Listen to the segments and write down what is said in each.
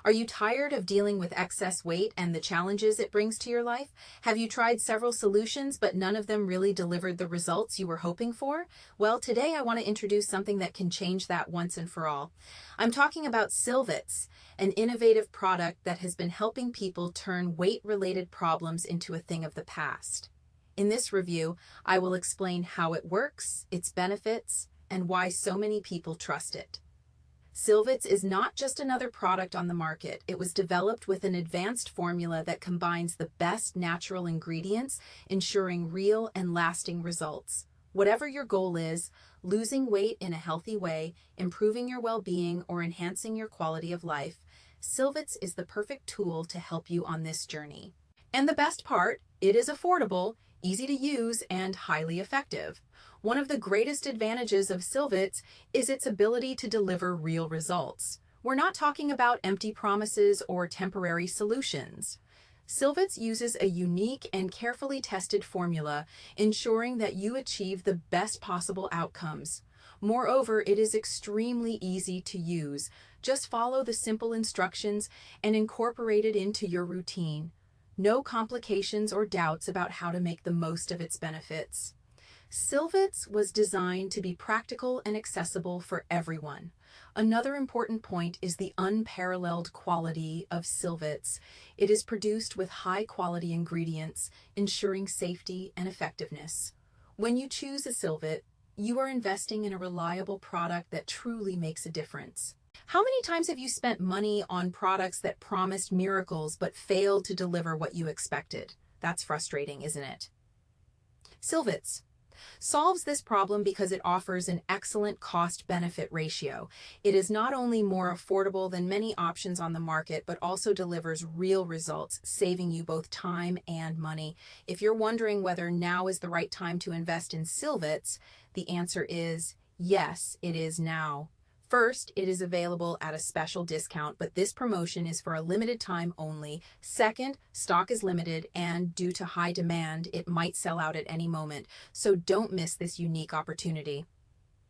Are you tired of dealing with excess weight and the challenges it brings to your life? Have you tried several solutions, but none of them really delivered the results you were hoping for? Well, today I want to introduce something that can change that once and for all. I'm talking about Silvets, an innovative product that has been helping people turn weight-related problems into a thing of the past. In this review, I will explain how it works, its benefits, and why so many people trust it. Silvets is not just another product on the market. It was developed with an advanced formula that combines the best natural ingredients, ensuring real and lasting results. Whatever your goal is, losing weight in a healthy way, improving your well-being, or enhancing your quality of life, Silvets is the perfect tool to help you on this journey. And the best part, it is affordable, easy to use, and highly effective. One of the greatest advantages of Silvets is its ability to deliver real results. We're not talking about empty promises or temporary solutions. Silvets uses a unique and carefully tested formula, ensuring that you achieve the best possible outcomes. Moreover, it is extremely easy to use. Just follow the simple instructions and incorporate it into your routine. No complications or doubts about how to make the most of its benefits. Silvets was designed to be practical and accessible for everyone. Another important point is the unparalleled quality of Silvets. It is produced with high-quality ingredients, ensuring safety and effectiveness. When you choose a Silvet, you are investing in a reliable product that truly makes a difference. How many times have you spent money on products that promised miracles but failed to deliver what you expected? That's frustrating, isn't it? Silvets solves this problem because it offers an excellent cost-benefit ratio. It is not only more affordable than many options on the market, but also delivers real results, saving you both time and money. If you're wondering whether now is the right time to invest in Silvets, the answer is yes, it is now. First, it is available at a special discount, but this promotion is for a limited time only. Second, stock is limited, and due to high demand, it might sell out at any moment, so don't miss this unique opportunity.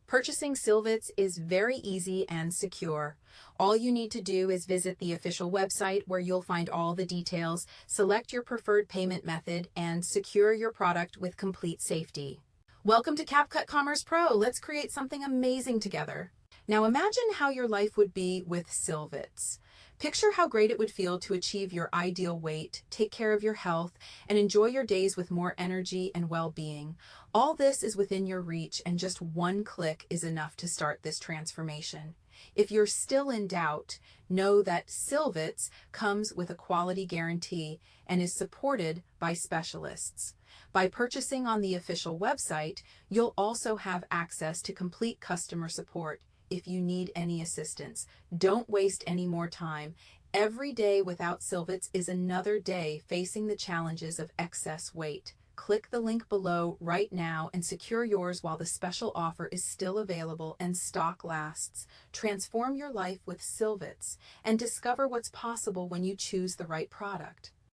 Purchasing Silvets is very easy and secure. All you need to do is visit the official website where you'll find all the details, select your preferred payment method, and secure your product with complete safety. Welcome to CapCut Commerce Pro. Let's create something amazing together. Now imagine how your life would be with Silvets. Picture how great it would feel to achieve your ideal weight, take care of your health, and enjoy your days with more energy and well-being. All this is within your reach, and just one click is enough to start this transformation. If you're still in doubt, know that Silvets comes with a quality guarantee and is supported by specialists. By purchasing on the official website, you'll also have access to complete customer support if you need any assistance. Don't waste any more time. Every day without Silvets is another day facing the challenges of excess weight. Click the link below right now and secure yours while the special offer is still available and stock lasts. Transform your life with Silvets and discover what's possible when you choose the right product.